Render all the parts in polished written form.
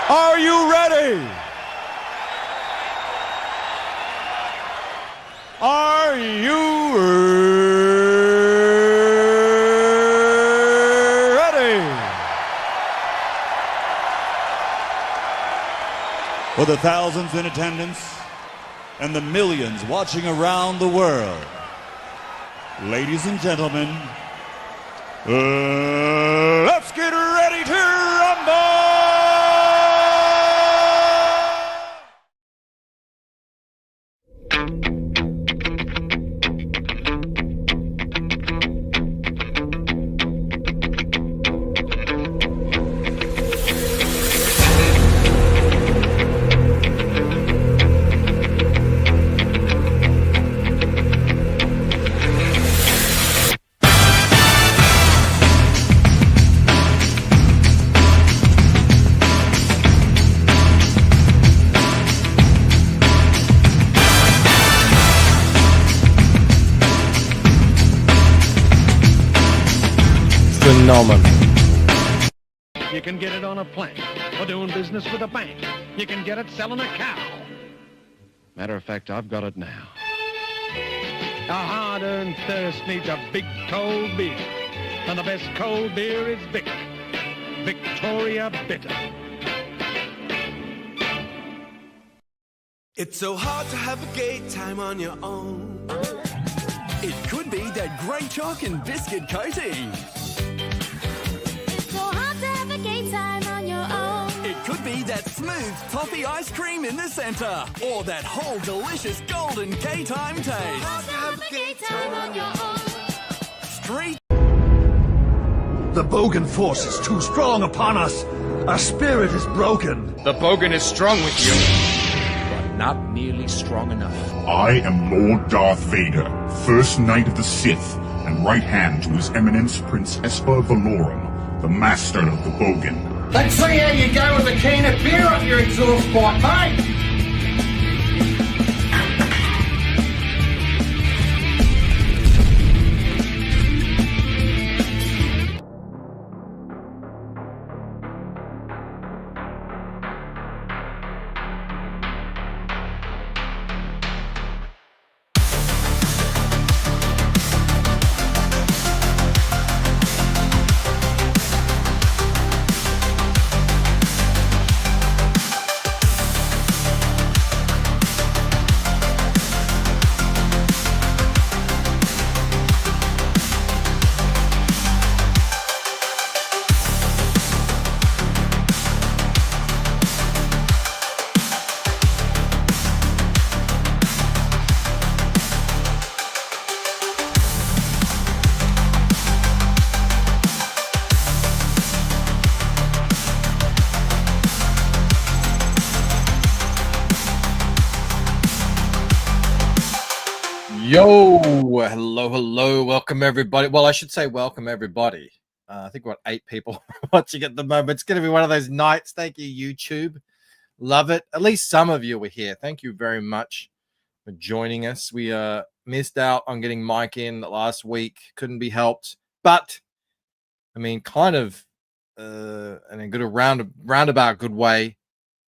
Are you ready? Are you ready? For the thousands in attendance and the millions watching around the world, ladies and gentlemen, let's get ready to rumble! Phenomenal. You can get it on a plank or doing business with a bank. You can get it selling a cow. Matter of fact, I've got it now. A hard-earned thirst needs a big cold beer. And the best cold beer is Vic. Victoria Bitter. It's so hard to have a gay time on your own. It could be that great chalk and biscuit coating. So hard to have a gay time on your own. It could be that smooth toffee ice cream in the center, or that whole delicious golden gay time taste. Hard to have a gay time on your own. Street. The Bogan force is too strong upon us. Our spirit is broken. The Bogan is strong with you, but not nearly strong enough. I am Lord Darth Vader, First Knight of the Sith, and right hand to His Eminence Prince Esper Valorum, the master of the Bogan. Let's see how you go with a can of beer up your exhaust pipe, mate. Yo, hello, welcome everybody. Well, I should say welcome everybody. I think we've got 8 people watching at the moment. It's going to be one of those nights. Thank you, YouTube. Love it. At least some of you were here. Thank you very much for joining us. We missed out on getting Mike in last week. Couldn't be helped. But, I mean, kind of in a good roundabout good way.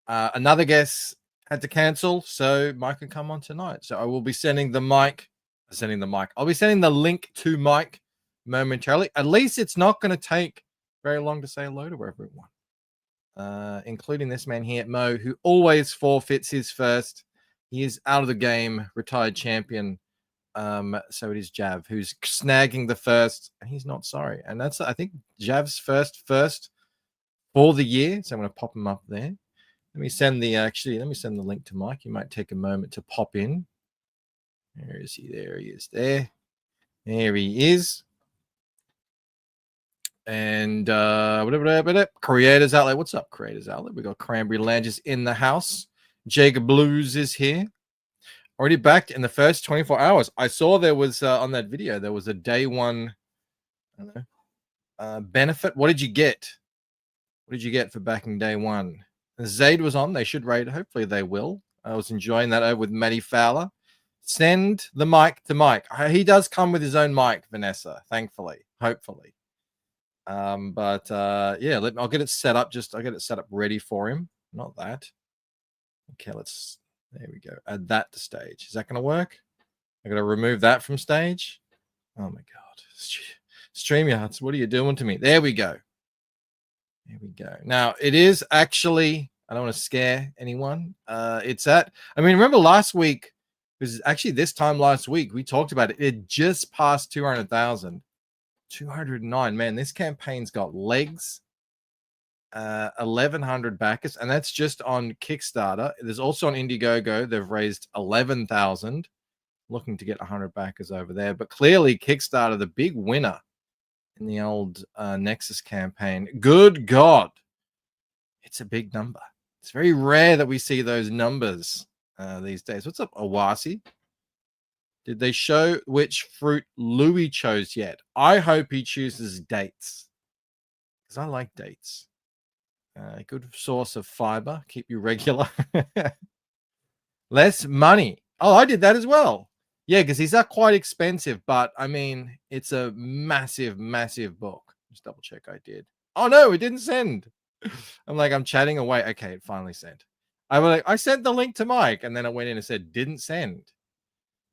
Another guest had to cancel, so Mike can come on tonight. So I will be sending the mic. I'll be sending the link to Mike momentarily. At least it's not going to take very long to say hello to everyone, including this man here, Mo, who always forfeits his first. He is out of the game, retired champion. So it is Jav who's snagging the first, and he's not sorry. And that's, I think, Jav's first for the year. So I'm going to pop him up there. Let me send the link to Mike. You might take a moment to pop in. Where is he? There he is. There he is. And Creators Outlet. What's up, Creators Outlet? We got Cranberry Lounges in the house. Jacob Blues is here. Already backed in the first 24 hours. I saw there was on that video there was a day one benefit. What did you get? What did you get for backing day one? Zaid was on. They should rate. Hopefully they will. I was enjoying that over with Matty Fowler. Send the mic to Mike. He does come with his own mic, Vanessa, thankfully, hopefully. Yeah, I'll get it set up. I'll get it set up ready for him. not that. Okay, there we go. Add that to stage. Is that going to work? I got to remove that from stage. Oh my God. StreamYards, what are you doing to me? There we go. Here we go. Now, it is actually, I don't want to scare anyone. Remember last week, it was actually this time last week, we talked about it. It just passed 200,000. 209. Man, this campaign's got legs. 1,100 backers, and that's just on Kickstarter. There's also on Indiegogo. They've raised 11,000. Looking to get 100 backers over there. But clearly, Kickstarter, the big winner in the old Nexus campaign. Good God. It's a big number. It's very rare that we see those numbers these days. What's up, Owasi? Did they show which fruit Louis chose yet? I hope he chooses dates, because I like dates. Good source of fiber. Keep you regular. Less money. Oh, I did that as well. Yeah, because these are quite expensive, but I mean, it's a massive, massive book. Just double check I did. Oh no, it didn't send. I'm chatting away. Okay, it finally sent. I sent the link to Mike, and then I went in and said, didn't send.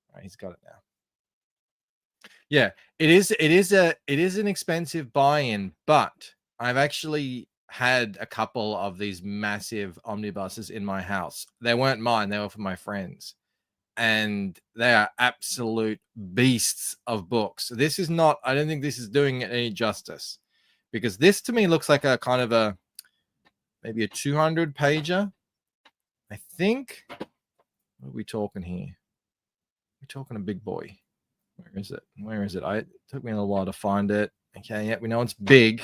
All right, he's got it now. Yeah, it is an expensive buy-in, but I've actually had a couple of these massive omnibuses in my house. They weren't mine, they were for my friends. And they are absolute beasts of books. This is not, I don't think this is doing it any justice, because this to me looks like a kind of maybe a 200 pager. I think, what are we talking here? We're talking a big boy. Where is it? It took me a little while to find it. Okay, yeah, we know it's big.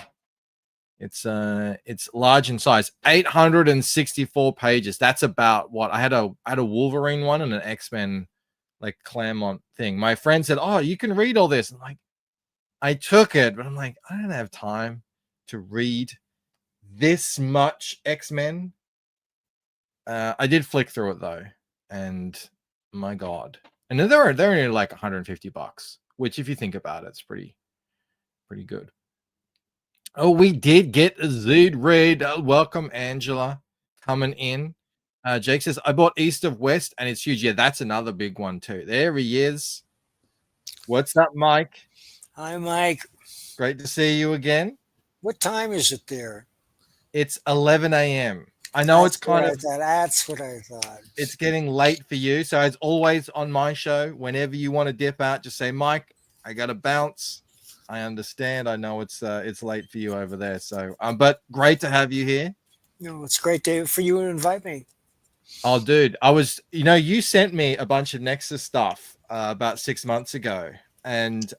It's large in size. 864 pages. That's about what I had a Wolverine one and an X-Men like Claremont thing. My friend said, "Oh, you can read all this." I'm like, I took it, but I'm like, I don't have time to read this much X-Men. I did flick through it though, and my God. And they're only like $150, which if you think about it, it's pretty good. Oh, we did get a Zood raid. Welcome, Angela, coming in. Jake says, I bought East of West, and it's huge. Yeah, that's another big one, too. There he is. What's up, Mike? Hi, Mike. Great to see you again. What time is it there? It's 11 a.m. I know it's kind of... That's what I thought. It's getting late for you. So as always on my show, whenever you want to dip out, just say, Mike, I got to bounce. I understand. I know it's late for you over there. So, but great to have you here. No, it's great for you to invite me. Oh, dude, you sent me a bunch of Nexus stuff about 6 months ago, and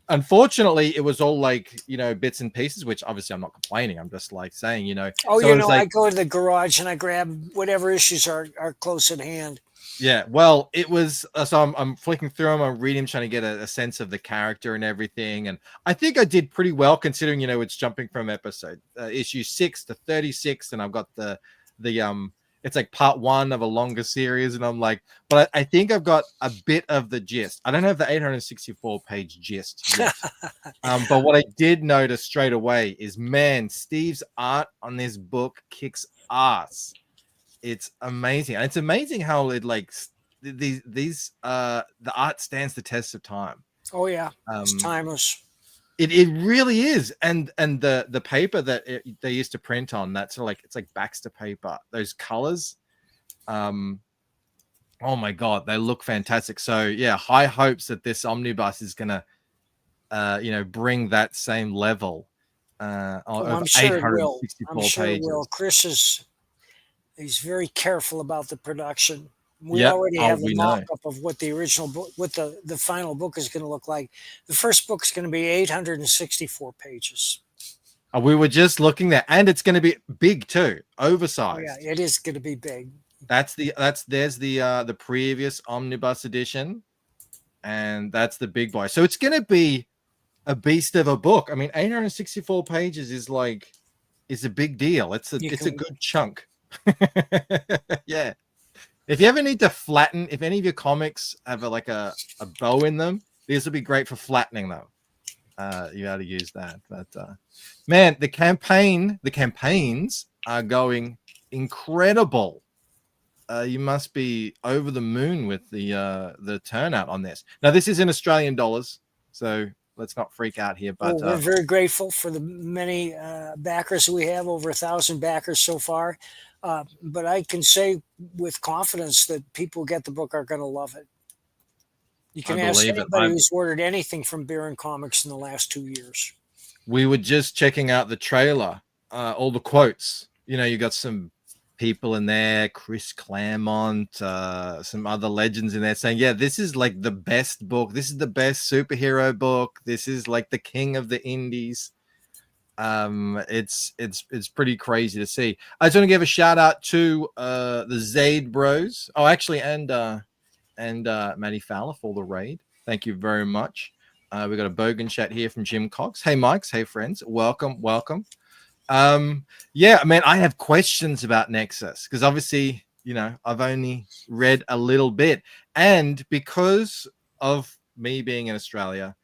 unfortunately, it was all like bits and pieces. Which obviously I'm not complaining. I'm just like saying, Oh, so I go to the garage and I grab whatever issues are close at hand. Yeah, well, it was so I'm flicking through them, I'm reading, trying to get a sense of the character and everything, and I think I did pretty well considering it's jumping from episode issue 6 to 36, and I've got the it's like part 1 of a longer series, and I'm like, but I think I've got a bit of the gist. I don't have the 864 page gist yet. But what I did notice straight away is, man, Steve's art on this book kicks ass. It's amazing. And it's amazing how it the art stands the test of time. Oh yeah, it's timeless. It really is. And the paper that they used to print on, that's it's like Baxter paper. Those colors, oh my God, they look fantastic. So yeah, high hopes that this omnibus is gonna bring that same level I'm sure it will. I'm sure it will. Chris he's very careful about the production. We already have a mock-up of what the original book, what the final book is going to look like. The first book is going to be 864 pages. We were just looking there, and it's going to be big too, oversized. Oh, yeah, it is going to be big. There's the previous omnibus edition, and that's the big boy. So it's going to be a beast of a book. I mean, 864 pages is a big deal. It's a good chunk. Yeah. If you ever need to flatten, if any of your comics have a bow in them, these will be great for flattening them. You got to use that. But man, the campaigns are going incredible. You must be over the moon with the turnout on this. Now, this is in Australian dollars, so let's not freak out here. But we're very grateful for the many backers we have, over 1,000 backers so far. But I can say with confidence that people who get the book are going to love it. You can ask anybody who's ordered anything from Baron Comics in the last 2 years. We were just checking out the trailer, all the quotes. You know, you got some people in there, Chris Claremont, some other legends in there saying, yeah, this is like the best book. This is the best superhero book. This is like the king of the indies. It's pretty crazy to see. I just want to give a shout out to the Zaid Bros. Oh, actually, and Matty Fowler for the raid. Thank you very much. We got a Bogan chat here from Jim Cox. Hey, Mikes. Hey, friends. Welcome. Yeah, man, I have questions about Nexus because obviously, you know, I've only read a little bit, and because of me being in Australia,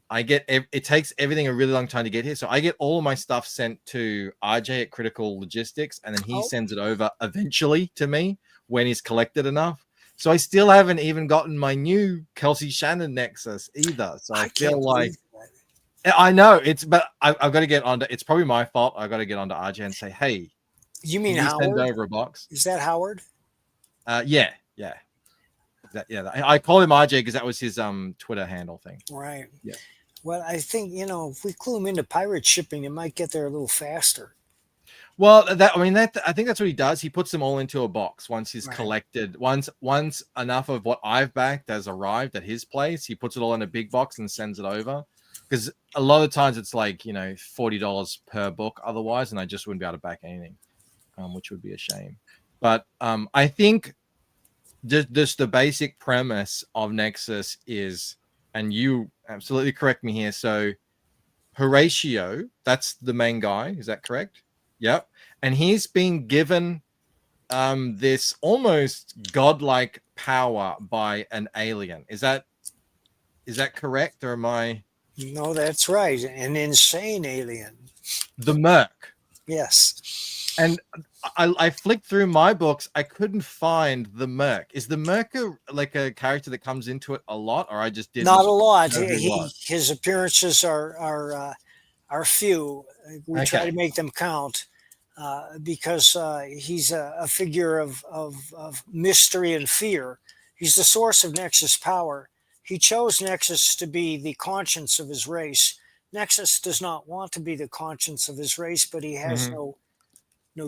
I get it takes everything a really long time to get here. So I get all of my stuff sent to RJ at Critical Logistics, and then he sends it over eventually to me when he's collected enough. So I still haven't even gotten my new Kelsey Shannon Nexus either. So I feel like I know but I've got to get onto. It's probably my fault. I've got to get onto RJ and say, hey, you mean Howard? Send over a box. Is that Howard? Yeah. I call him RJ because that was his Twitter handle thing. Right. Yeah. Well, I think, you know, if we clue him into pirate shipping, it might get there a little faster. Well, I think that's what he does. He puts them all into a box once he's collected. Once enough of what I've backed has arrived at his place, he puts it all in a big box and sends it over. Because a lot of times it's like, you know, $40 per book otherwise, and I just wouldn't be able to back anything, which would be a shame. But I think just the basic premise of Nexus is, and you absolutely correct me here, so Horatio, that's the main guy, is that correct? Yep. And he's been given this almost godlike power by an alien. Is that correct, or am I? No, that's right. An insane alien. The Merc. Yes. And I flicked through my books. I couldn't find the Merc. Is the Merc like a character that comes into it a lot, or I just didn't? Not a lot. His appearances are few. We try to make them count because he's a figure of mystery and fear. He's the source of Nexus power. He chose Nexus to be the conscience of his race. Nexus does not want to be the conscience of his race, but he has no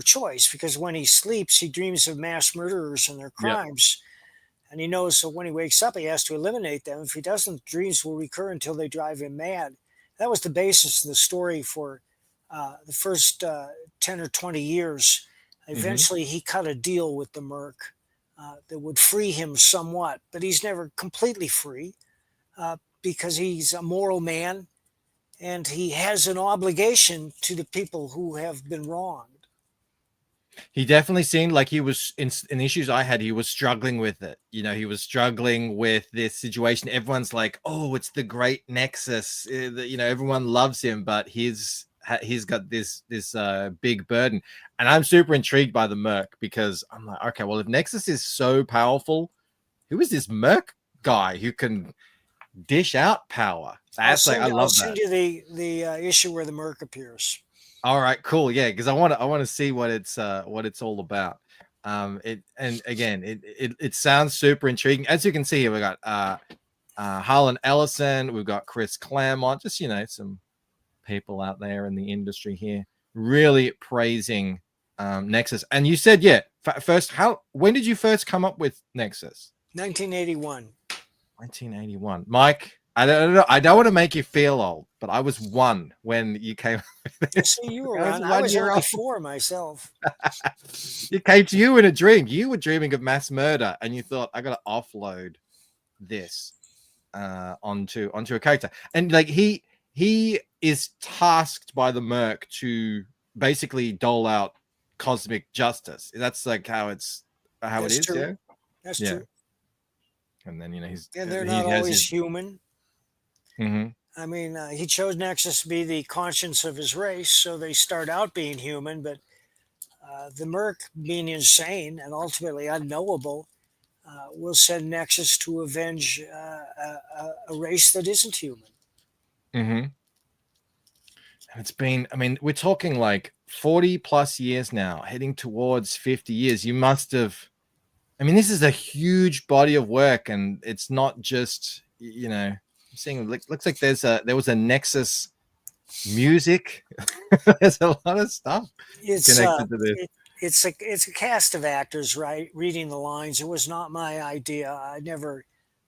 choice, because when he sleeps, he dreams of mass murderers and their crimes. Yep. And he knows that when he wakes up, he has to eliminate them. If he doesn't, dreams will recur until they drive him mad. That was the basis of the story for the first 10 or 20 years. Eventually, he cut a deal with the Merc that would free him somewhat, but he's never completely free because he's a moral man and he has an obligation to the people who have been wronged. He definitely seemed like he was in issues I had. He was struggling with it. You know, he was struggling with this situation. Everyone's like, oh, it's the great Nexus. You know, everyone loves him, but he's got this big burden. And I'm super intrigued by the Merc because I'm like, okay, well, if Nexus is so powerful, who is this Merc guy who can dish out power? I love that. I'll send you the issue where the Merc appears. All right, cool. Yeah, because I want to see what it's all about. It sounds super intriguing. As you can see here, we got Harlan Ellison, we've got Chris Claremont, just, you know, some people out there in the industry here really praising Nexus. And you said, when did you first come up with Nexus? 1981. 1981. Mike, I don't want to make you feel old, but I was 1 when you came. See, you were around. I was only 4 myself. It came to you in a dream. You were dreaming of mass murder, and you thought, I got to offload this onto a character. And like he is tasked by the Merc to basically dole out cosmic justice. That's like how it is. True. Yeah, that's true. And then, you know, they're not always human. Mm-hmm. I mean, he chose Nexus to be the conscience of his race, so they start out being human, but the Merc, being insane and ultimately unknowable, will send Nexus to avenge a race that isn't human. Mm-hmm. And it's been, I mean, we're talking like 40 plus years now, heading towards 50 years. You must have, I mean, this is a huge body of work, and it's not just, you know, I'm seeing, looks like there was a Nexus music. There's a lot of stuff connected to this. It's a cast of actors, right, reading the lines. It was not my idea. I never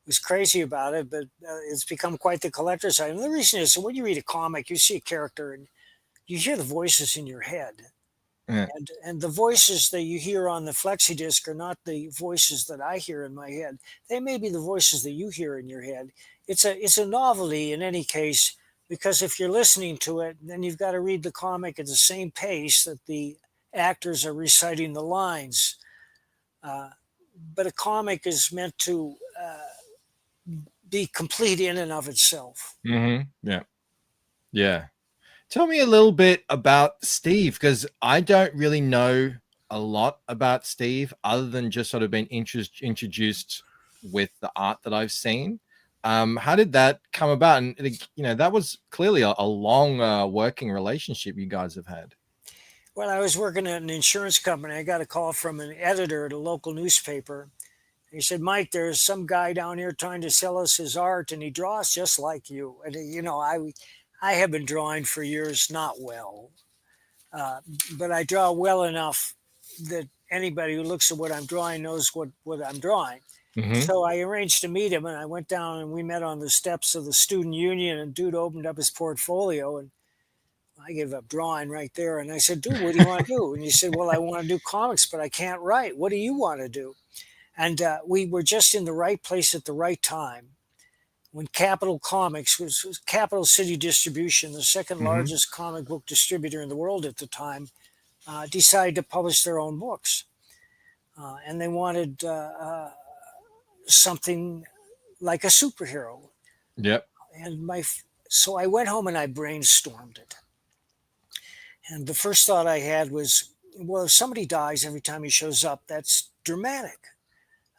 was crazy about it, but it's become quite the collector's item. The reason is, so when you read a comic, you see a character and you hear the voices in your head. Yeah. And the voices that you hear on the flexi disc are not the voices that I hear in my head. They may be the voices that you hear in your head. It's a novelty in any case, because if you're listening to it, then you've got to read the comic at the same pace that the actors are reciting the lines. But a comic is meant to be complete in and of itself. Mm-hmm. Yeah. Yeah. Tell me a little bit about Steve, because I don't really know a lot about Steve other than just sort of being introduced with the art that I've seen. How did that come about? And, you know, that was clearly a long working relationship you guys have had. Well, I was working at an insurance company. I got a call from an editor at a local newspaper. He said, Mike, there's some guy down here trying to sell us his art, and he draws just like you. And, you know, I have been drawing for years, not well, but I draw well enough that anybody who looks at what I'm drawing knows what I'm drawing. Mm-hmm. So I arranged to meet him, and I went down and we met on the steps of the student union, and dude opened up his portfolio, and I gave up drawing right there. And I said, dude, what do you want to do? And he said, well, I want to do comics, but I can't write. What do you want to do? And we were just in the right place at the right time when Capital Comics was Capital City Distribution, the second largest comic book distributor in the world at the time, decided to publish their own books. And they wanted something like a superhero. Yep. And so I went home and I brainstormed it. And the first thought I had was, well, if somebody dies every time he shows up, that's dramatic.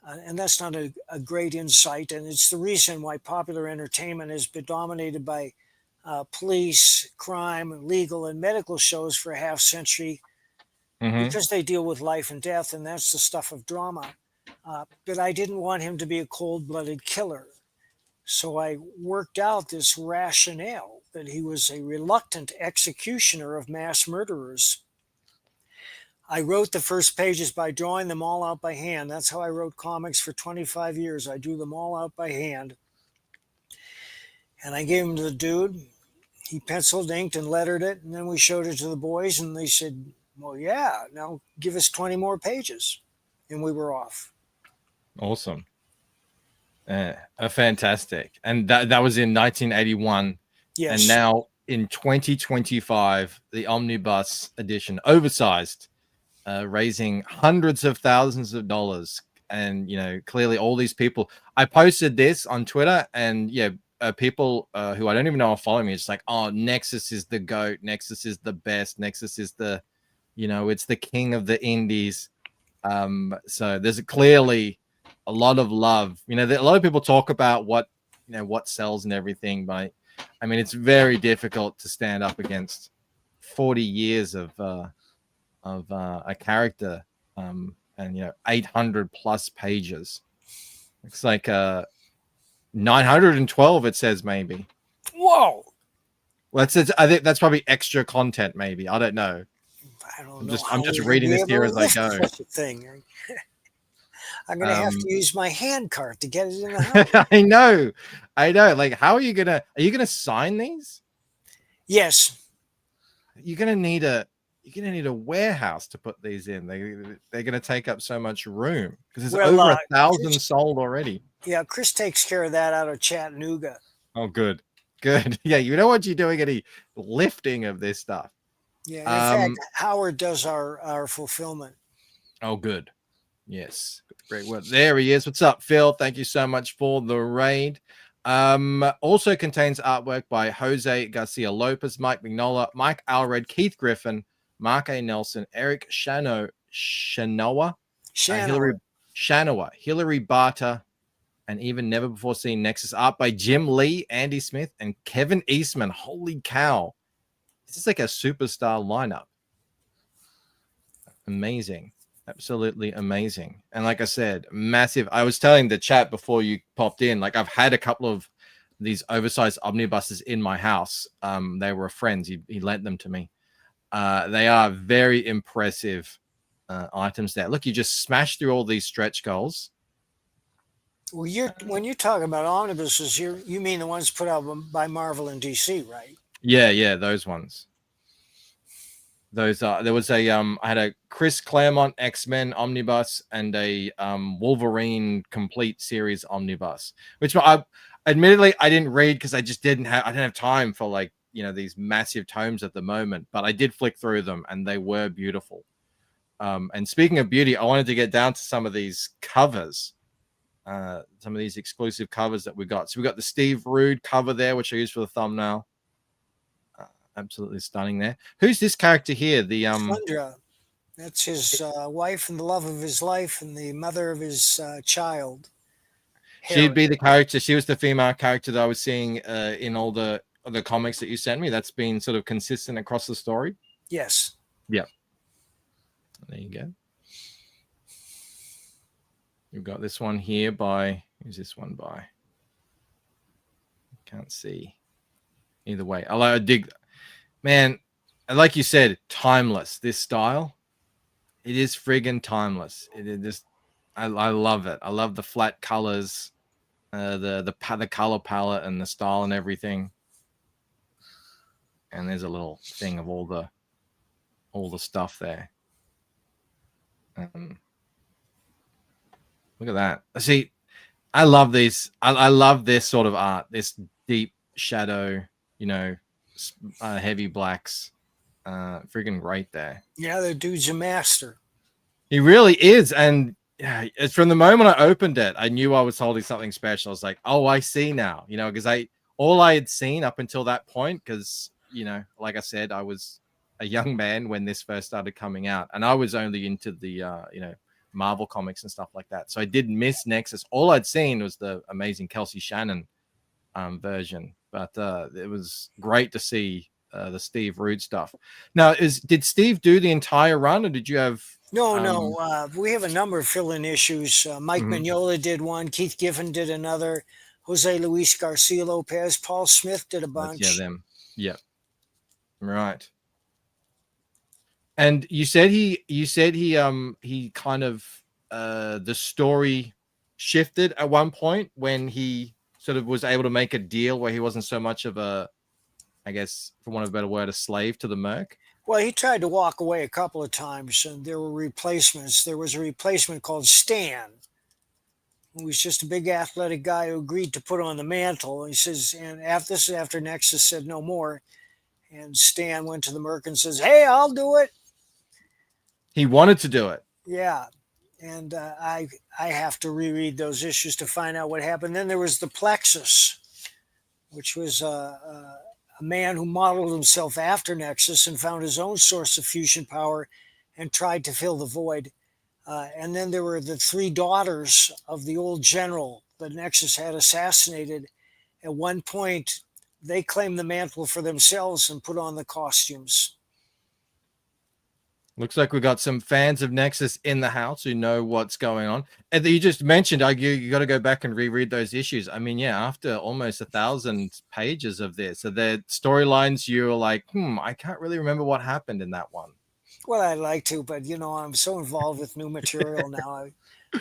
And that's not a great insight. And it's the reason why popular entertainment has been dominated by police, crime, legal, and medical shows for a half century, because they deal with life and death, and that's the stuff of drama. But I didn't want him to be a cold-blooded killer. So I worked out this rationale that he was a reluctant executioner of mass murderers. I wrote the first pages by drawing them all out by hand. That's how I wrote comics for 25 years. I drew them all out by hand. And I gave them to the dude. He penciled, inked, and lettered it. And then we showed it to the boys, and they said, well, yeah, now give us 20 more pages. And we were off. Awesome. Fantastic. And that was in 1981. Yes. And now in 2025, the Omnibus edition, oversized, raising hundreds of thousands of dollars. And, you know, clearly all these people, I posted this on Twitter, and people who I don't even know are following me. It's like, oh, Nexus is the GOAT. Nexus is the best. Nexus is the, you know, it's the king of the indies. So there's clearly a lot of love. You know, a lot of people talk about what sells and everything, but I mean, it's very difficult to stand up against 40 years of a character, and 800 plus pages. It's like 912. It says maybe. Whoa. Well, I think that's probably extra content. Maybe, I don't know. I'm just reading this here as I go. Such a thing. I'm gonna have to use my hand cart to get it in the house. I know. Like, how are you gonna sign these? Yes. You're gonna need a warehouse to put these in. They're gonna take up so much room because there's over 1,000 sold already. Yeah, Chris takes care of that out of Chattanooga. Oh, good. Yeah, you know what you're doing, any lifting of this stuff. Yeah, in fact, Howard does our fulfillment. Oh, good. Yes, great work. There he is. What's up, Phil? Thank you so much for the raid. Also contains artwork by Jose Garcia Lopez, Mike Mignola, Mike Allred, Keith Griffin, Mark A. Nelson, Eric Shanoa, Hillary Barter, and even never before seen Nexus art by Jim Lee, Andy Smith, and Kevin Eastman. Holy cow. This is like a superstar lineup. Amazing. Absolutely amazing. And like I said, massive. I was telling the chat before you popped in, like I've had a couple of these oversized omnibuses in my house. They were friends. He lent them to me. They are very impressive items there. Look, you just smashed through all these stretch goals. Well, when you talk about omnibuses, you mean the ones put out by Marvel and DC, right? Yeah, those ones. Those are. There was a I had a Chris Claremont X-Men omnibus and a Wolverine complete series omnibus, which admittedly I didn't read because I didn't have time for like these massive tomes at the moment. But I did flick through them and they were beautiful. And speaking of beauty, I wanted to get down to some of these covers. Some of these exclusive covers that we got. So we got the Steve Rude cover there, which I used for the thumbnail. Absolutely stunning there. Who's this character here? The Thundra. That's his wife and the love of his life and the mother of his child. She'd be the character. She was the female character that I was seeing in all the comics that you sent me. That's been sort of consistent across the story. Yes. Yeah. There you go. We've got this one here by, who's this one by? Can't see. Either way. I dig, man, and like you said, timeless. This style, it is friggin' timeless. It is, I love it. I love the flat colors, the color palette and the style and everything. And there's a little thing of all the stuff there. Look at that. See, I love these. I love this sort of art, this deep shadow, heavy blacks. Freaking great there. Yeah, the dude's a master. He really is. And it's from the moment I opened it, I knew I was holding something special. I was like, oh, I see now, because all I had seen up until that point, because, like I said, I was a young man when this first started coming out, and I was only into the, Marvel comics and stuff like that. So I did miss Nexus. All I'd seen was the amazing Kelsey Shannon version, but it was great to see the Steve Rude stuff. Now, did Steve do the entire run, or did you have? No. We have a number of fill-in issues. Mike Mignola did one. Keith Giffen did another. Jose Luis Garcia Lopez. Paul Smith did a bunch. Yeah, them. Yeah. Right. And you said he kind of the story shifted at one point when he sort of was able to make a deal where he wasn't so much of a, I guess, for want of a better word, a slave to the Merc. Well, he tried to walk away a couple of times, and there were replacements. There was a replacement called Stan, who was just a big athletic guy who agreed to put on the mantle. He says, and this is after Nexus said no more, and Stan went to the Merc and says, "Hey, I'll do it." He wanted to do it. Yeah. And I have to reread those issues to find out what happened. Then there was the Plexus, which was a man who modeled himself after Nexus and found his own source of fusion power and tried to fill the void. And then there were the three daughters of the old general that Nexus had assassinated. At one point, they claimed the mantle for themselves and put on the costumes. Looks like we got some fans of Nexus in the house who know what's going on. And you just mentioned, you got to go back and reread those issues. I mean, yeah, after almost 1,000 pages of this, so the storylines, you're like, I can't really remember what happened in that one. Well, I'd like to, but I'm so involved with new material now.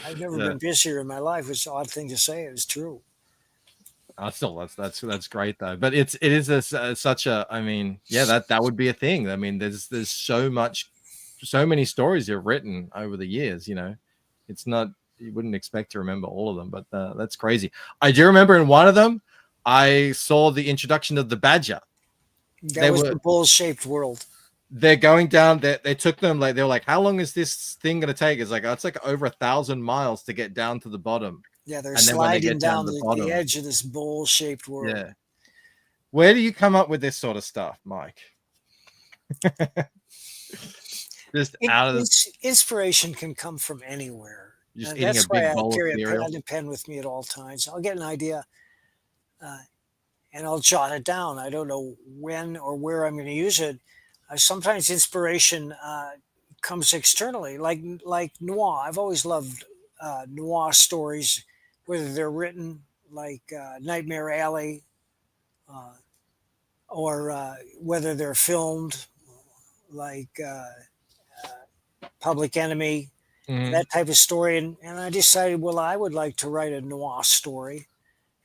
I've never been busier in my life. It's an odd thing to say. It's true. Still, that's great though. But it is such a. I mean, yeah, that would be a thing. I mean, there's so many stories you've written over the years. It's not, you wouldn't expect to remember all of them, but that's crazy. I do remember in one of them, I saw the introduction of the Badger. That was the bull-shaped world. They're going down. They took them they were like, how long is this thing going to take? It's like over 1,000 miles to get down to the bottom. Yeah, they're sliding down the edge of this bowl-shaped world. Yeah. Where do you come up with this sort of stuff, Mike? Just out of inspiration can come from anywhere. Just And eating that's a big why I bowl of carry a cereal. pad and pen with me at all times. I'll get an idea and I'll jot it down. I don't know when or where I'm going to use it. Sometimes inspiration comes externally, like noir. I've always loved noir stories, whether they're written like Nightmare Alley or whether they're filmed like Public Enemy, that type of story. And I decided, well, I would like to write a noir story.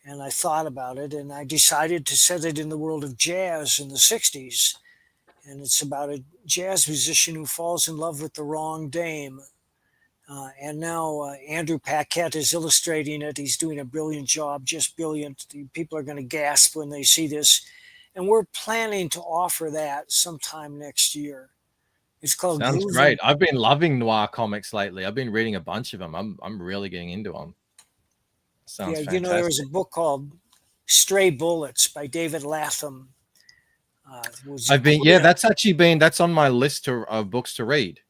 And I thought about it, and I decided to set it in the world of jazz in the 60s. And it's about a jazz musician who falls in love with the wrong dame. And now Andrew Paquette is illustrating it. He's doing a brilliant job, just brilliant. People are going to gasp when they see this. And we're planning to offer that sometime next year. It's called Sounds Groovin'. great. I've been loving noir comics lately. I've been reading a bunch of them. I'm really getting into them. Sounds fantastic. You know, there was a book called Stray Bullets by David Latham. That's on my list of books to read.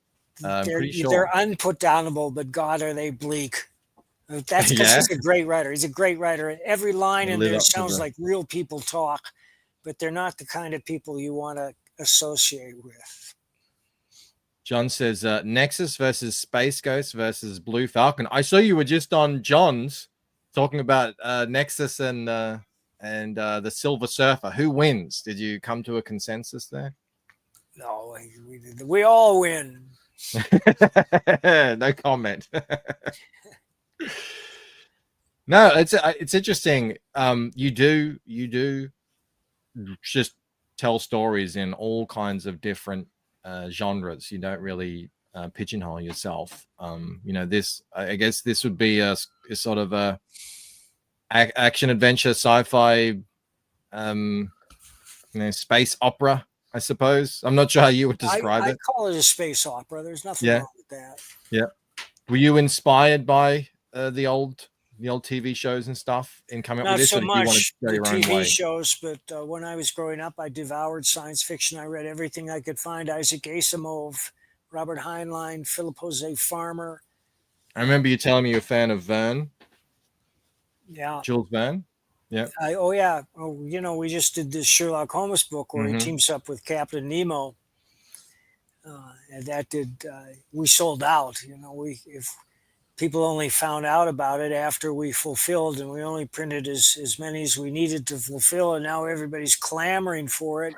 Pretty sure they're unputdownable, but God, are they bleak. That's because he's a great writer. He's a great writer. Every line in there sounds like real people talk, but they're not the kind of people you want to associate with. John says Nexus versus Space Ghost versus Blue Falcon. I saw you were just on John's talking about Nexus and the Silver Surfer. Who wins? Did you come to a consensus there? No, we all win. No comment. No, it's interesting. You do just tell stories in all kinds of different genres. You don't really pigeonhole yourself. I guess this would be a sort of a action adventure sci-fi space opera, I suppose. I'm not sure how you would describe it. I call it a space opera. There's nothing wrong with that. Yeah. Were you inspired by the old TV shows and stuff in coming up with this? Not so much the TV shows, but when I was growing up, I devoured science fiction. I read everything I could find: Isaac Asimov, Robert Heinlein, Philip Jose Farmer. I remember you telling me you're a fan of Verne. Yeah. Jules Verne. Yeah. We just did this Sherlock Holmes book where he teams up with Captain Nemo. And that we sold out. If people only found out about it after we fulfilled, and we only printed as many as we needed to fulfill, and now everybody's clamoring for it.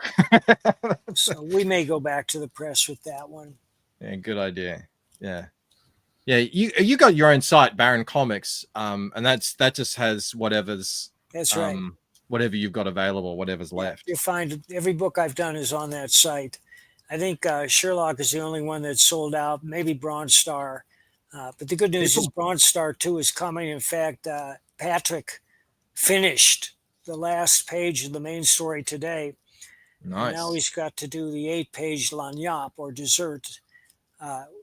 So we may go back to the press with that one. Yeah, good idea. Yeah. You got your own site, Baron Comics, and that just has whatever's. That's right. Whatever you've got available, whatever's left. You'll find every book I've done is on that site. I think Sherlock is the only one that's sold out. Maybe Bronze Star. But the good news is Bronze Star 2 is coming. In fact, Patrick finished the last page of the main story today. Nice. And now he's got to do the 8-page Lagniappe or dessert,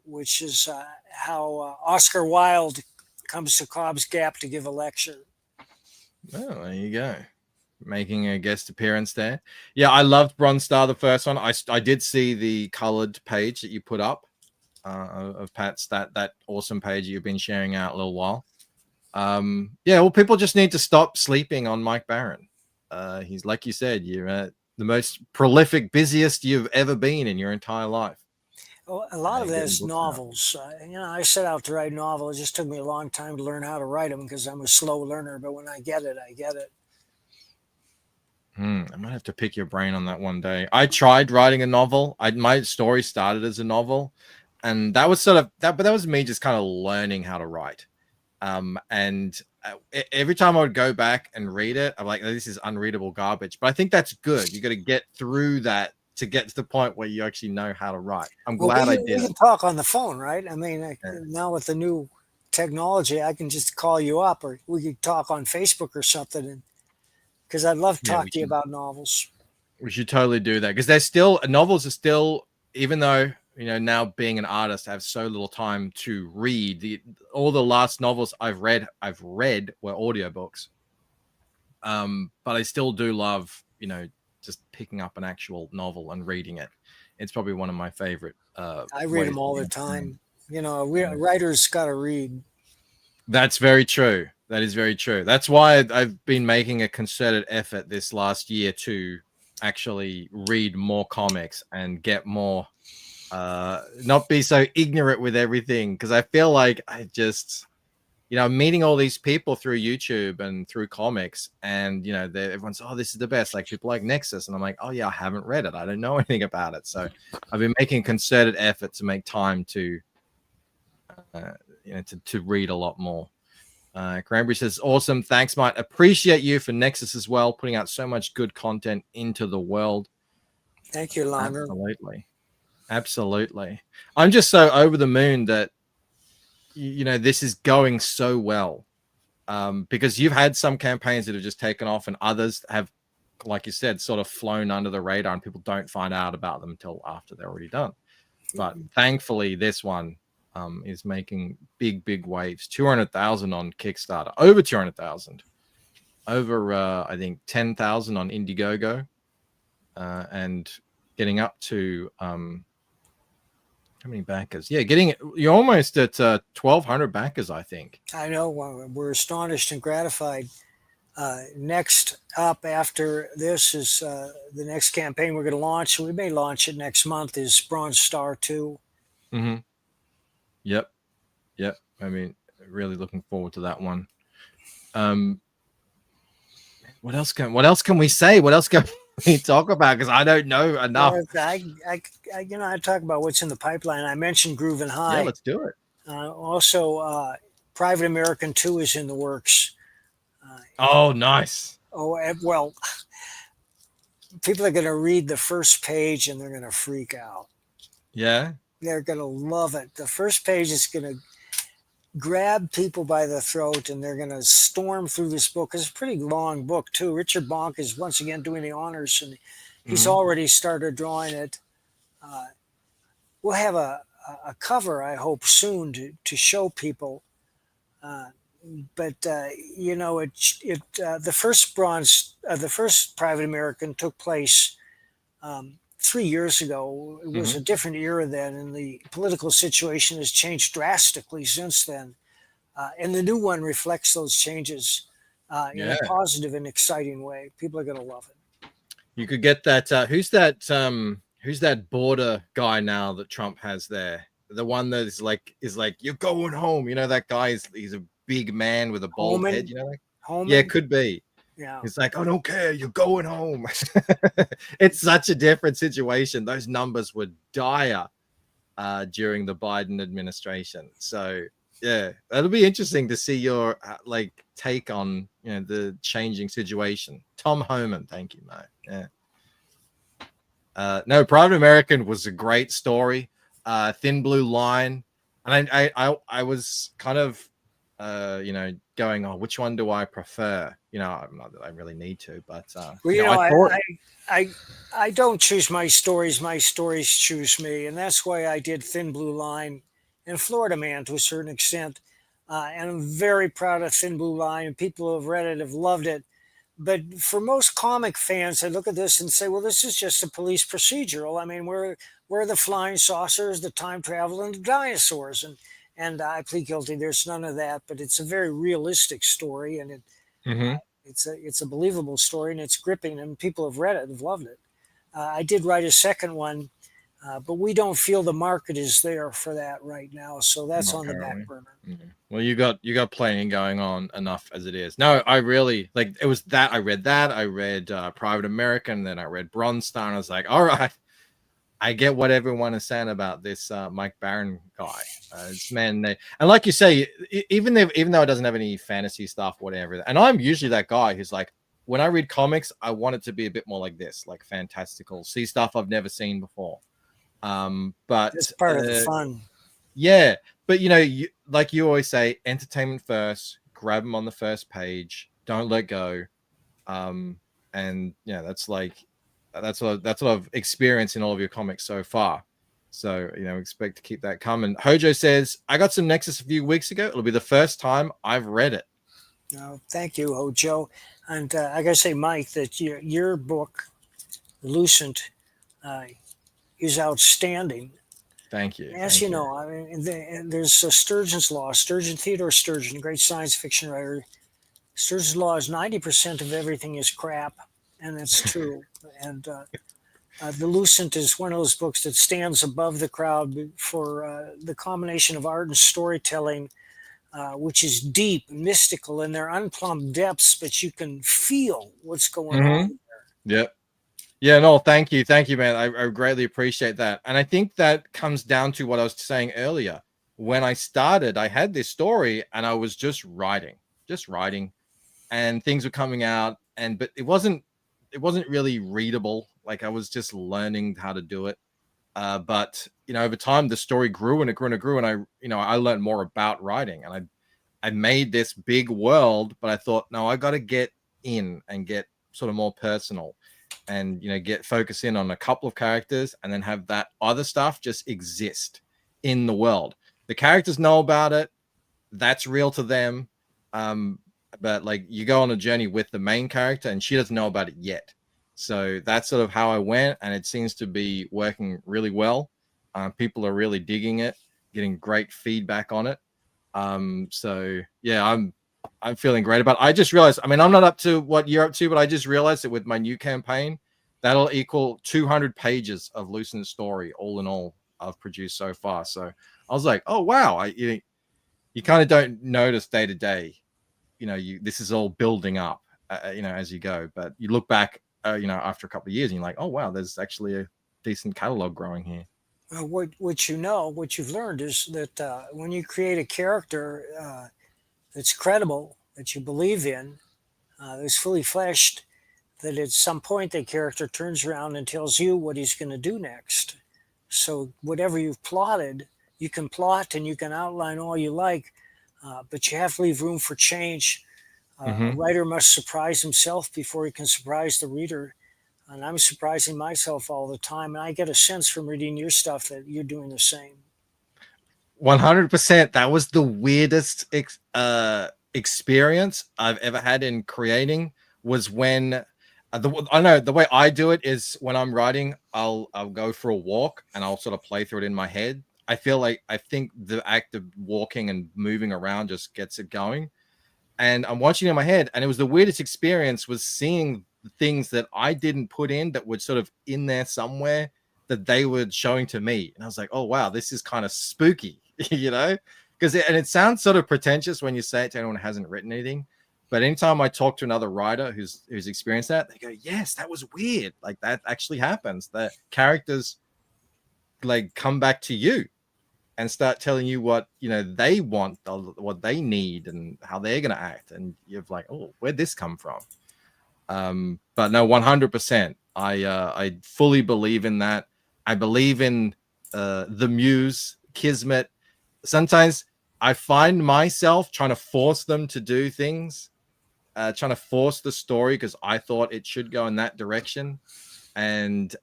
which is how Oscar Wilde comes to Cobb's Gap to give a lecture. Oh, there you go. Making a guest appearance there. Yeah, I loved Bronze Star, the first one. I did see the colored page that you put up of Pat's, that awesome page you've been sharing out a little while. Well, people just need to stop sleeping on Mike Baron. He's, like you said, you're the most prolific, busiest you've ever been in your entire life. Well, a lot of that is novels. I set out to write novels. It just took me a long time to learn how to write them because I'm a slow learner. But when I get it, I get it. I might have to pick your brain on that one day. I tried writing a novel. My story started as a novel, and that was sort of that. But that was me just kind of learning how to write. And every time I would go back and read it, I'm like, this is unreadable garbage. But I think that's good. You got to get through that to get to the point where you actually know how to write. I'm glad I did. We can talk on the phone, right? I mean, now with the new technology, I can just call you up, or we could talk on Facebook or something. Because I'd love to talk to you about novels. We should totally do that. Because novels are still, even though, now being an artist, I have so little time to read. All the last novels I've read were audiobooks. But I still do love, just picking up an actual novel and reading it. it's probably one of my favorite. I read them all the time. You know, a writer's got to read. That's very true. That is very true. That's why I've been making a concerted effort this last year to actually read more comics and get more, not be so ignorant with everything. Because I feel like I just, meeting all these people through YouTube and through comics, and everyone's, oh, this is the best. Like people like Nexus, and I'm like, oh yeah, I haven't read it. I don't know anything about it. So I've been making concerted effort to make time to, to read a lot more. Cranberry says, awesome. Thanks, Mike. Appreciate you for Nexus as well, putting out so much good content into the world. Thank you, Lana. Absolutely. I'm just so over the moon that, this is going so well. Because you've had some campaigns that have just taken off and others have, like you said, sort of flown under the radar and people don't find out about them until after they're already done. But thankfully, this one is making big waves. 200,000 on Kickstarter, over 200,000, over I think 10,000 on Indiegogo, and getting up to how many backers? Yeah, you're almost at 1,200 backers, I think. I know. We're astonished and gratified. Next up after this is the next campaign we're going to launch. We may launch it next month. Is Bronze Star 2. Mm-hmm. Yep. I mean, really looking forward to that one. What else can we say? What else can we talk about? Because I don't know enough. I talk about what's in the pipeline. I mentioned Groovin' High. Yeah, let's do it. Also, Private American 2 is in the works. Oh, nice. Well, people are going to read the first page and they're going to freak out. Yeah. They're going to love it. The first page is going to grab people by the throat and they're going to storm through this book. It's a pretty long book, too. Richard Bonk is once again doing the honors, and he's already started drawing it. We'll have a cover, I hope, soon to show people. But the first Private American took place 3 years ago. It was a different era then, and the political situation has changed drastically since then. And the new one reflects those changes in a positive and exciting way. People are going to love it. You could get that. Who's that border guy now that Trump has there? The one that is like you're going home. That guy he's a big man with a bald head. Holman? Yeah, could be. Yeah. It's like, I don't care, you're going home. It's such a different situation. Those numbers were dire during the Biden administration. So yeah, that'll be interesting to see your take on the changing situation. Tom Homan, thank you, mate. Yeah. No, Private American was a great story. Thin Blue Line, and I was kind of going, oh, which one do I prefer? Not that I really need to, but I don't choose my stories. My stories choose me, and that's why I did Thin Blue Line and Florida Man to a certain extent. And I'm very proud of Thin Blue Line, and people who have read it have loved it. But for most comic fans, I look at this and say, well, this is just a police procedural. I mean, where are the flying saucers, the time travel, and the dinosaurs? And I plead guilty. There's none of that, but it's a very realistic story, and it's a believable story, and it's gripping, and people have read it, have loved it. I did write a second one, but we don't feel the market is there for that right now, so that's on the back burner. Well, you got plenty going on enough as it is. No, I really it was that I read Private American, then I read Bronze Star, and I was like, all right, I get what everyone is saying about this Mike Barron guy. And like you say, even though it doesn't have any fantasy stuff, whatever, and I'm usually that guy who's like, when I read comics, I want it to be a bit more like this, like fantastical, see stuff I've never seen before. But it's part of the fun. Yeah, but like you always say, entertainment first. Grab them on the first page. Don't let go. And that's what I've experienced in all of your comics so far. So, expect to keep that coming. Hojo says, I got some Nexus a few weeks ago. It'll be the first time I've read it. Oh, thank you, Hojo. And I got to say, Mike, that your book, Lucent, is outstanding. Thank you. As you know, I mean, there's Sturgeon's Law. Theodore Sturgeon, great science fiction writer. Sturgeon's Law is 90% of everything is crap, and that's true. And Delucent is one of those books that stands above the crowd for the combination of art and storytelling, which is deep, mystical, and they're unplumbed depths, but you can feel what's going on there. Yep. Yeah, no, thank you, man. I greatly appreciate that. And I think that comes down to what I was saying earlier. When I started, I had this story and I was just writing, and things were coming out, but it wasn't really readable. Like, I was just learning how to do it. But over time the story grew and it grew and it grew, and I learned more about writing, and I made this big world, but I thought, no, I got to get in and get sort of more personal, and focus in on a couple of characters, and then have that other stuff just exist in the world. The characters know about it, that's real to them, but like, you go on a journey with the main character and she doesn't know about it yet. So that's sort of how I went, and it seems to be working really well. People are really digging it, getting great feedback on it. So yeah, I'm feeling great about it. I just realized, I mean, I'm not up to what you're up to, but I just realized that with my new campaign, that'll equal 200 pages of Lucent story, all in all, I've produced so far. So I was like, oh, wow. You kind of don't notice day to day, this is all building up, as you go. But you look back, after a couple of years, and you're like, oh, wow, there's actually a decent catalog growing here. What you've learned is that when you create a character that's credible, that you believe in, that's fully fleshed, that at some point the character turns around and tells you what he's going to do next. So whatever you've plotted, you can plot and you can outline all you like, but you have to leave room for change. A writer must surprise himself before he can surprise the reader. And I'm surprising myself all the time. And I get a sense from reading your stuff that you're doing the same. 100%. That was the weirdest experience I've ever had in creating, was when I know the way I do it is, when I'm writing, I'll go for a walk and I'll sort of play through it in my head. I think the act of walking and moving around just gets it going. And I'm watching it in my head, and it was the weirdest experience, was seeing things that I didn't put in that were sort of in there somewhere that they were showing to me. And I was like, oh, wow, this is kind of spooky, because it sounds sort of pretentious when you say it to anyone who hasn't written anything. But anytime I talk to another writer who's experienced that, they go, yes, that was weird. Like, that actually happens. That characters like come back to you and start telling you what they want, what they need, and how they're going to act. And you're like, oh, where'd this come from? But no, 100%. I fully believe in that. I believe in the muse, kismet. Sometimes I find myself trying to force them to do things, trying to force the story because I thought it should go in that direction, and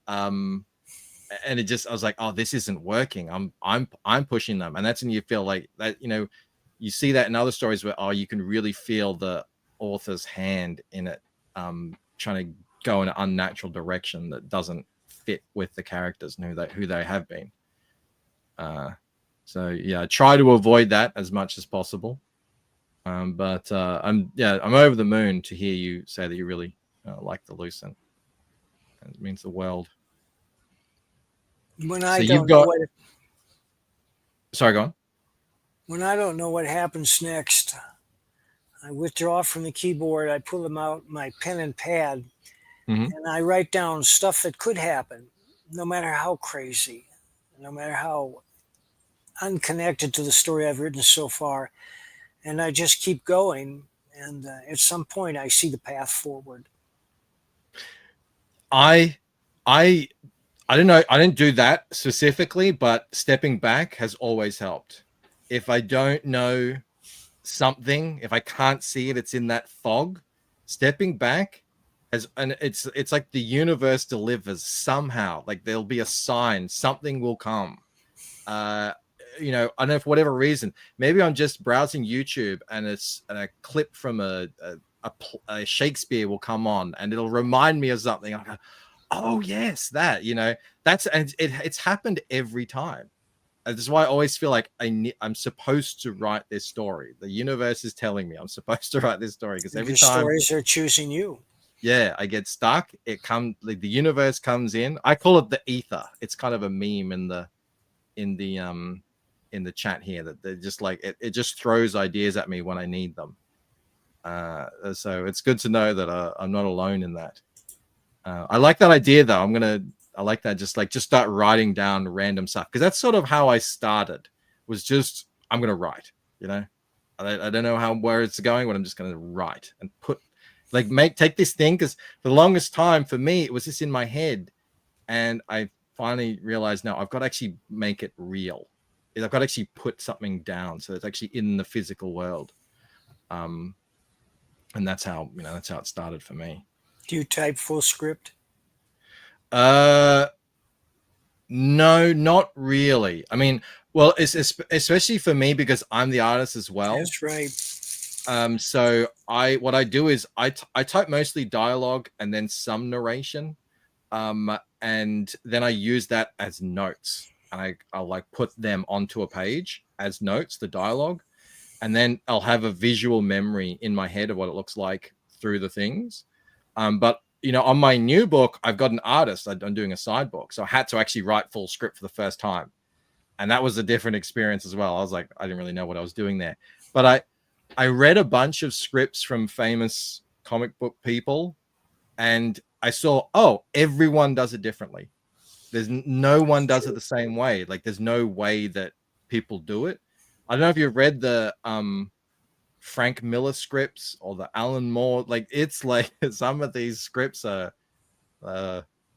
it just, I was like, oh, this isn't working. I'm pushing them, and that's when you feel like that. You see that in other stories where you can really feel the author's hand in it, trying to go in an unnatural direction that doesn't fit with the characters and who they have been. So yeah, try to avoid that as much as possible. But I'm over the moon to hear you say that you really like the Lucent. It means the world. When I don't know what, sorry, go on. When I don't know what happens next, I withdraw from the keyboard. I pull them out, my pen and pad, and I write down stuff that could happen, no matter how crazy, no matter how unconnected to the story I've written so far. And I just keep going. And at some point, I see the path forward. I don't know. I didn't do that specifically, but stepping back has always helped. If I don't know something, if I can't see it, it's in that fog. Stepping back and it's like the universe delivers somehow. Like, there'll be a sign, something will come. I don't know, for whatever reason. Maybe I'm just browsing YouTube and a clip from a Shakespeare will come on and it'll remind me of something. I go, Oh yes, that, it's happened every time. That's why I always feel like I'm supposed to write this story. The universe is telling me I'm supposed to write this story, because every time stories are choosing you. Yeah, I get stuck. It comes, like, the universe comes in. I call it the ether. It's kind of a meme in the chat here, that they're just like, it just throws ideas at me when I need them. So it's good to know that I'm not alone in that. I like that idea though. I like that. Just start writing down random stuff, because that's sort of how I started. Was just, I'm gonna write. I don't know where it's going, but I'm just gonna write and take this thing, because for the longest time for me it was just in my head, and I finally realized, no, I've got to actually make it real. I've got to actually put something down so it's actually in the physical world. And that's how it started for me. Do you type full script? No, not really. I mean, well, it's especially for me, because I'm the artist as well. That's right. So what I do is I type mostly dialogue and then some narration, and then I use that as notes, and I'll like put them onto a page as notes, the dialogue, and then I'll have a visual memory in my head of what it looks like through the things. But on my new book, I've got an artist. I'm doing a side book, so I had to actually write full script for the first time, and that was a different experience as well. I was like, I didn't really know what I was doing there, but I read a bunch of scripts from famous comic book people, and I saw, everyone does it differently. There's no one does it the same way. Like, there's no way that people do it. I don't know if you've read the Frank Miller scripts or the Alan Moore. Like, it's like some of these scripts are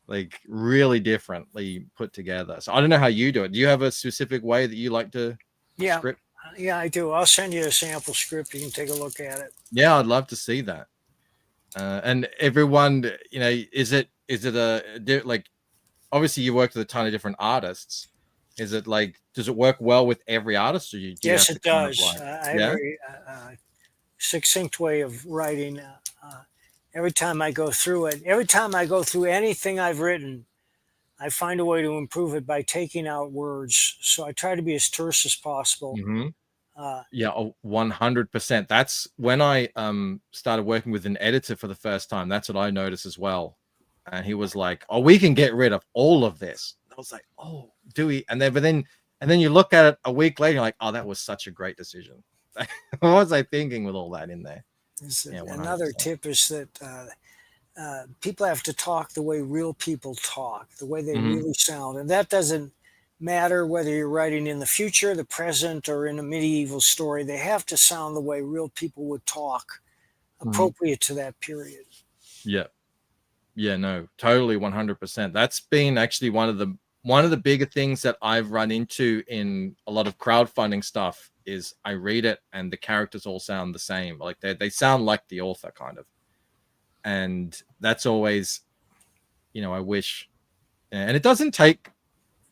like really differently put together. So I don't know how you do it. Do you have a specific way that you like to script? Yeah, I do. I'll send you a sample script. You can take a look at it. Yeah, I'd love to see that. And everyone, is it like, obviously you work with a ton of different artists. Is it like, does it work well with every artist? Or yes, it does. I have a very succinct way of writing. Every time I go through anything I've written, I find a way to improve it by taking out words. So I try to be as terse as possible. Mm-hmm. 100%. That's when I started working with an editor for the first time. That's what I noticed as well. And he was like, "Oh, we can get rid of all of this." I was like, "Oh, do we?" And then you look at it a week later, you're like, "Oh, that was such a great decision." What was I thinking with all that in there? Another tip is that people have to talk the way real people talk, the way they really sound. And that doesn't matter whether you're writing in the future, the present, or in a medieval story. They have to sound the way real people would talk, appropriate to that period. Yeah, no, totally 100%. That's been actually one of the bigger things that I've run into in a lot of crowdfunding stuff is I read it and the characters all sound the same. Like they sound like the author kind of. And that's always, I wish, and it doesn't take,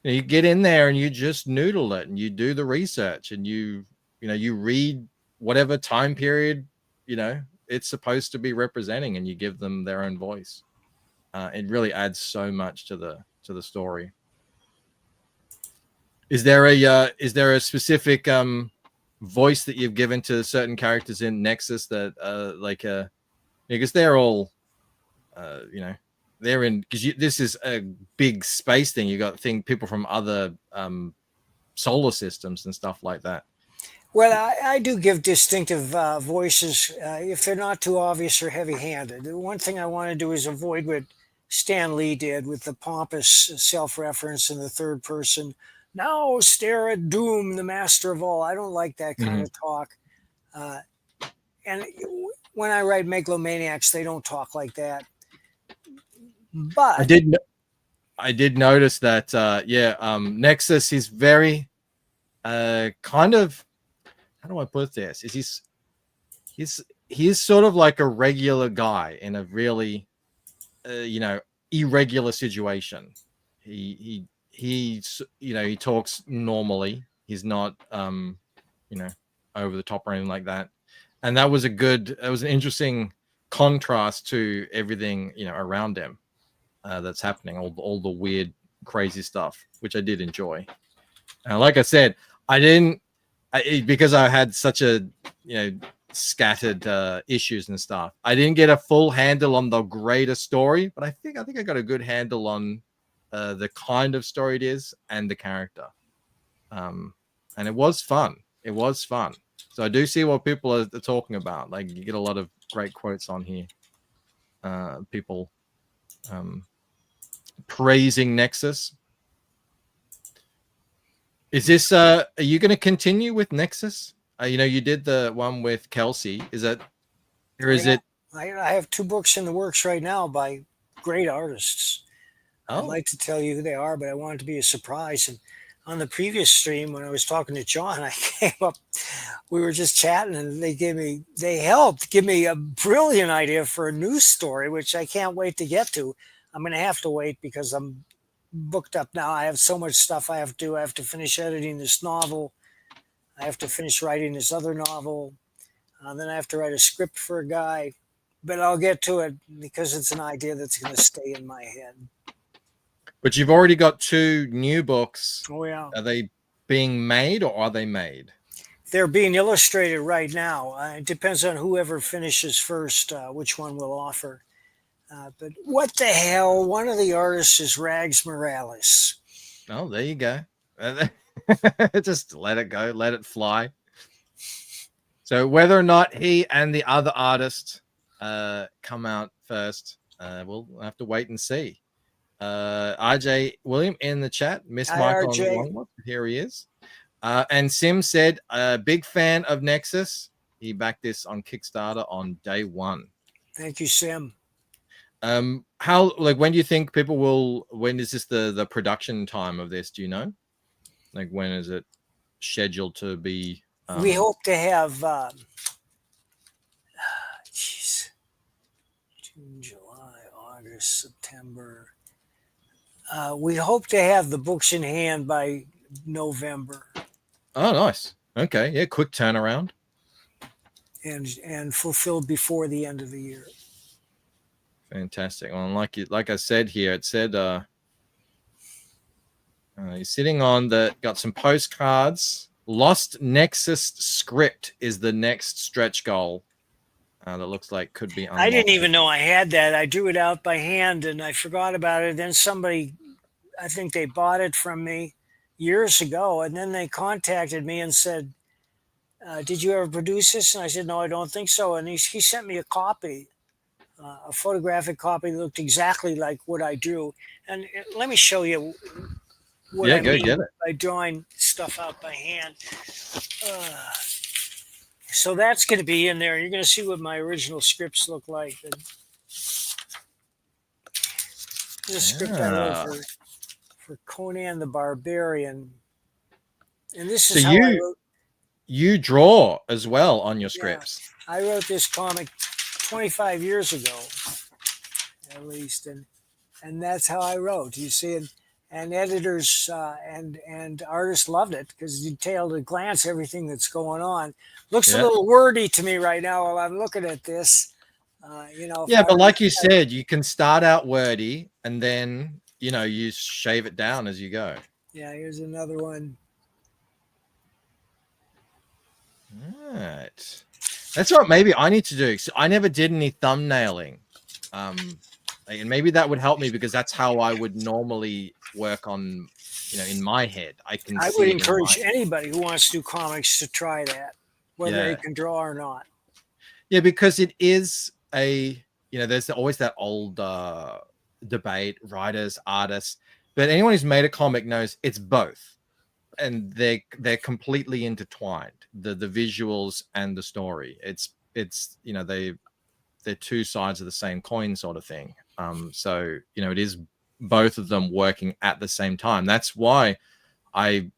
you get in there and you just noodle it and you do the research and you read whatever time period, it's supposed to be representing, and you give them their own voice. It really adds so much to the story. Is there a specific voice that you've given to certain characters in Nexus that because they're all they're in, because this is a big space thing. You got people from other solar systems and stuff like that. Well, I do give distinctive voices if they're not too obvious or heavy-handed. The one thing I want to do is avoid what Stan Lee did with the pompous self-reference in the third person. Now stare at Doom, the master of all. I don't like that kind of talk. And when I write megalomaniacs, they don't talk like that. But I did notice that. Nexus is very kind of, how do I put this? He's sort of like a regular guy in a really irregular situation. He talks normally. He's not over the top or anything like that. And that was an interesting contrast to everything around him. that's happening, all the weird, crazy stuff, which I did enjoy. Like I said, because I had such a scattered issues and stuff. I didn't get a full handle on the greater story, but I think I got a good handle on the kind of story it is and the character. And it was fun. It was fun. So I do see what people are talking about. Like, you get a lot of great quotes on here. People praising Nexus. Is this are you going to continue with Nexus? You did the one with Kelsey. Is that, or is it? I have 2 books in the works right now by great artists. Oh. I'd like to tell you who they are, but I want it to be a surprise. And on the previous stream, when I was talking to John, I came up, we were just chatting, and they helped give me a brilliant idea for a news story, which I can't wait to get to. I'm going to have to wait because I'm booked up now. I have so much stuff I have to do. I have to finish editing this novel. I have to finish writing this other novel. Then I have to write a script for a guy, but I'll get to it because it's an idea that's going to stay in my head. But you've already got 2 new books. Oh, yeah. Are they being made, or are they made? They're being illustrated right now. It depends on whoever finishes first, which one we'll offer. But what the hell? One of the artists is Rags Morales. Oh, there you go. Just let it go. Let it fly. So whether or not he and the other artist come out first, we'll have to wait and see. RJ William in the chat. Miss Michael on the Longwood. Here he is. And Sim said, big fan of Nexus. He backed this on Kickstarter on day 1. Thank you, Sim. How, when do you think people will, when is this the production time of this? Do you know? Like, when is it scheduled to be? We hope to have, June, July, August, September. We hope to have the books in hand by November. Oh, nice. Okay. Yeah. Quick turnaround. And fulfilled before the end of the year. Fantastic. Well, like I said here, it said you're sitting on got some postcards. Lost Nexus script is the next stretch goal that looks like could be unlocked. I didn't even know I had that. I drew it out by hand and I forgot about it. Then somebody, I think they bought it from me years ago, and then they contacted me and said, did you ever produce this? And I said, no, I don't think so. And he sent me a copy. A photographic copy that looked exactly like what I drew. And let me show you what I mean by drawing stuff out by hand. So that's going to be in there. You're going to see what my original scripts look like. This script I wrote for Conan the Barbarian. And this is how I wrote. You draw as well on your scripts. Yeah, I wrote this comic 25 years ago, at least, and that's how I wrote. You see, and editors and artists loved it because you tailed a glance everything that's going on. Looks a little wordy to me right now while I'm looking at this. Yeah, but like you said, you can start out wordy and then you shave it down as you go. Yeah, here's another one. All right. That's what maybe I need to do. So I never did any thumbnailing. And maybe that would help me because that's how I would normally work on, in my head. I would encourage anybody who wants to do comics to try that, whether they can draw or not. Yeah, because it is there's always that old debate, writers, artists, but anyone who's made a comic knows it's both. And they're completely intertwined, the visuals and the story. It's they're 2 sides of the same coin sort of thing. So it is both of them working at the same time. That's why I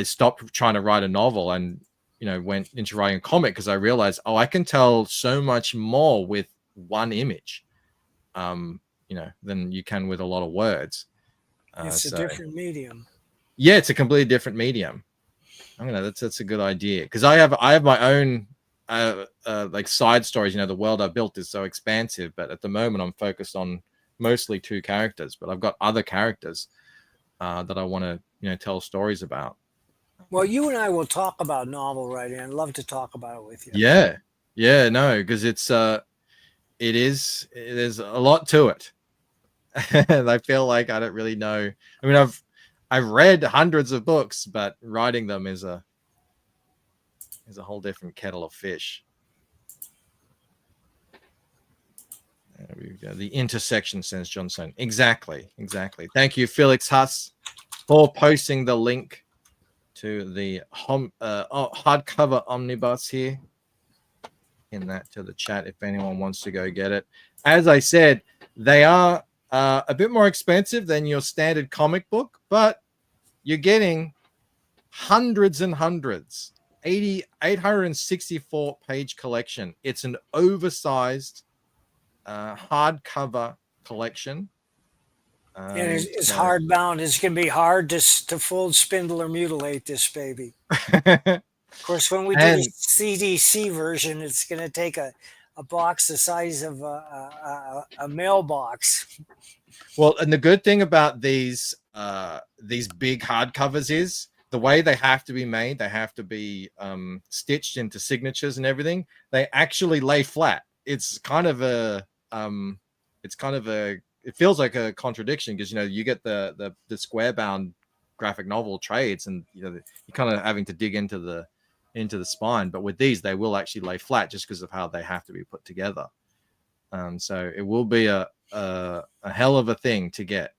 stopped trying to write a novel and went into writing a comic, because I realized I can tell so much more with one image than you can with a lot of words. It's a different medium. Yeah, it's a completely different medium. That's a good idea, because I have my own side stories. The world I built is so expansive, but at the moment I'm focused on mostly 2 characters, but I've got other characters that I want to tell stories about. Well, you and I will talk about novel writing. I'd love to talk about it with you. Yeah, no, because there's a lot to it. And I feel like I don't really know. I mean, I've read hundreds of books, but writing them is a whole different kettle of fish. There we go. The intersection, says Johnson. Exactly. Thank you, Felix Huss, for posting the link to the hardcover omnibus here. In that to the chat if anyone wants to go get it. As I said, they are a bit more expensive than your standard comic book, but you're getting hundreds and hundreds. 864 page collection. It's an oversized hardcover collection. And it's hardbound. It's going to be hard to fold, spindle, or mutilate this baby. Of course, when we do the CDC version, it's going to take a box the size of a mailbox. Well, and the good thing about these big hardcovers is the way they have to be made. They have to be stitched into signatures and everything. They actually lay flat. It's kind of a it feels like a contradiction because you get the square bound graphic novel trades and you're kind of having to dig into the spine, but with these they will actually lay flat just because of how they have to be put together. So it will be a hell of a thing to get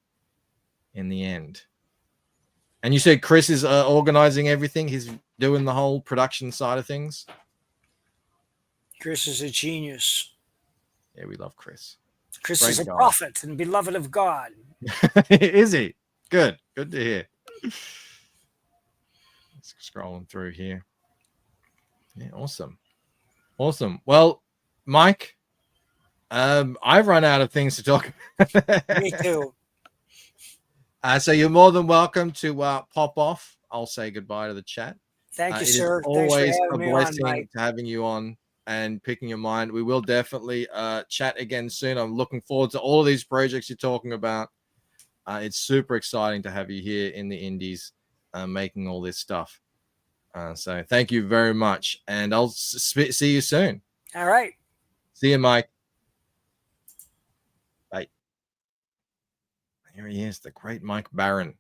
in the end. And you said Chris is organizing everything. He's doing the whole production side of things. Chris is a genius. Yeah, we love Chris. Chris is a prophet and beloved of God. Is he? Good to hear. Let's scrolling through here. Yeah, awesome. Well, Mike, I've run out of things to talk about. Me too. So you're more than welcome to pop off. I'll say goodbye to the chat. Thank you, sir. It's always a blessing to having you on and picking your mind. We will definitely chat again soon. I'm looking forward to all of these projects you're talking about. It's super exciting to have you here in the Indies making all this stuff. So thank you very much. And I'll see you soon. All right. See you, Mike. Bye. Here he is, the great Mike Barron.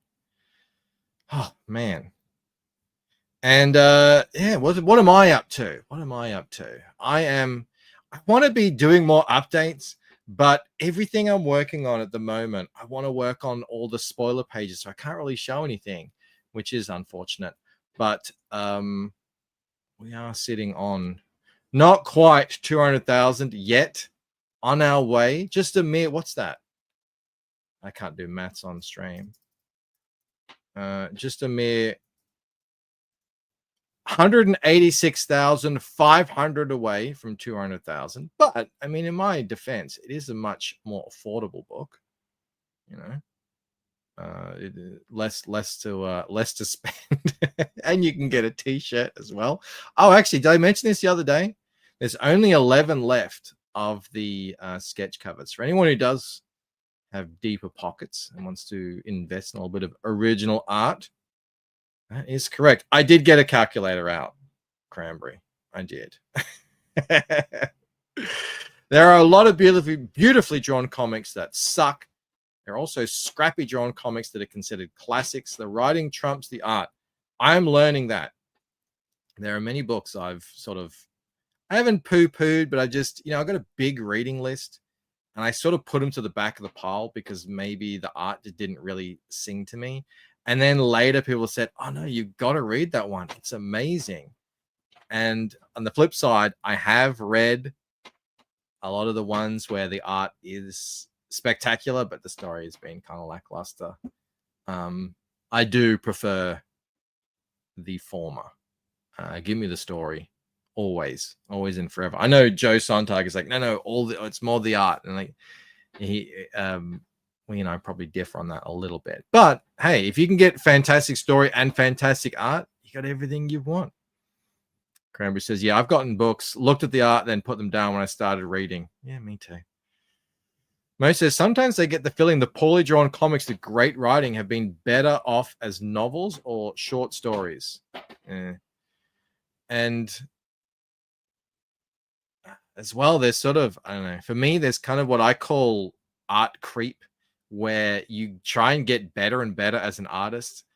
Oh, man. And yeah, what am I up to? I want to be doing more updates, but everything I'm working on at the moment, I want to work on all the spoiler pages, so I can't really show anything, which is unfortunate. But we are sitting on not quite 200,000 yet, on our way. Just a mere, what's that? I can't do maths on stream. Just a mere 186,500 away from 200,000. But I mean, in my defense, it is a much more affordable book. Less to spend, and you can get a T-shirt as well. Oh, actually, did I mention this the other day? There's only 11 left of the sketch covers. For anyone who does have deeper pockets and wants to invest in a little bit of original art, that is correct. I did get a calculator out, Cranberry. I did. There are a lot of beautifully drawn comics that suck. There are also scrappy drawn comics that are considered classics. The writing trumps the art. I'm learning that. There are many books I haven't poo-pooed, but I just, I've got a big reading list and I sort of put them to the back of the pile because maybe the art just didn't really sing to me. And then later people said, oh no, you've got to read that one. It's amazing. And on the flip side, I have read a lot of the ones where the art is spectacular, but the story has been kind of lackluster. I do prefer the former. Give me the story, always and forever. I know Joe Sontag is like, no, it's more the art, and like he, probably differ on that a little bit. But hey, if you can get fantastic story and fantastic art, you got everything you want. Cranberry says, yeah, I've gotten books, looked at the art, then put them down when I started reading. Yeah, me too. Mo says sometimes they get the feeling the poorly drawn comics with great writing have been better off as novels or short stories. And as well, there's sort of, I don't know, for me, there's kind of what I call art creep, where you try and get better and better as an artist.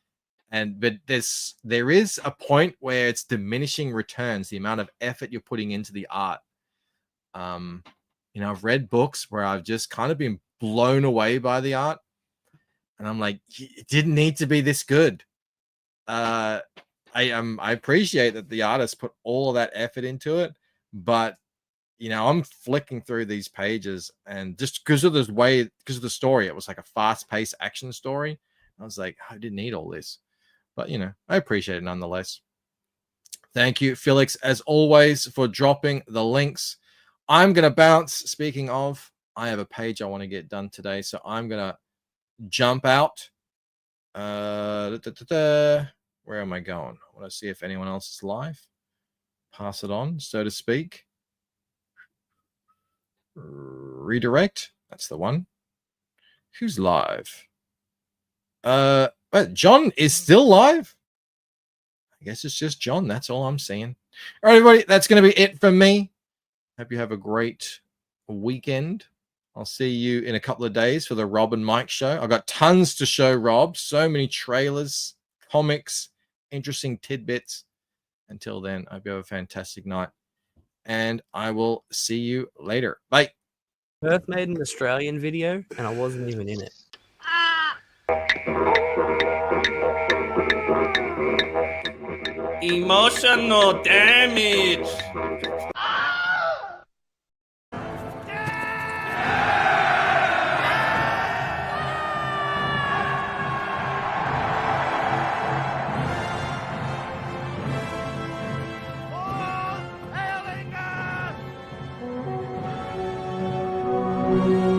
But there is a point where it's diminishing returns, the amount of effort you're putting into the art. I've read books where I've just kind of been blown away by the art, and I'm like, it didn't need to be this good. I appreciate that the artist put all of that effort into it, but I'm flicking through these pages, and just because of the story, it was like a fast-paced action story. I was like, I didn't need all this, but I appreciate it nonetheless. Thank you, Felix, as always, for dropping the links. I'm going to bounce. Speaking of, I have a page I want to get done today, so I'm going to jump out. Where am I going? I want to see if anyone else is live. Pass it on, so to speak. Redirect. That's the one. Who's live? John is still live. I guess it's just John. That's all I'm seeing. All right, everybody. That's going to be it from me. Hope you have a great weekend. I'll see you in a couple of days for the Rob and Mike show. I've got tons to show Rob. So many trailers, comics, interesting tidbits. Until then, I hope you have a fantastic night. And I will see you later. Bye. Perth made an Australian video, and I wasn't even in it. Emotional damage. Oh,